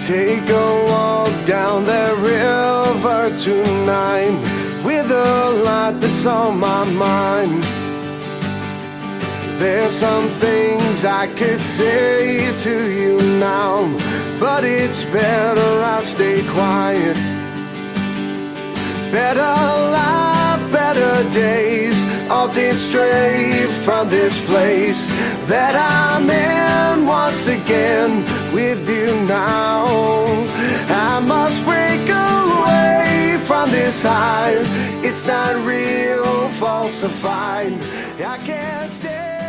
Take a walk down the river tonight with a lot that's on my mind. There's some things I could say to you now, but it's better I stay quiet. Better life, better days, all this straight from this place that I'm in once again with you now. I must break away from this high. It's not real, falsified. I can't stay.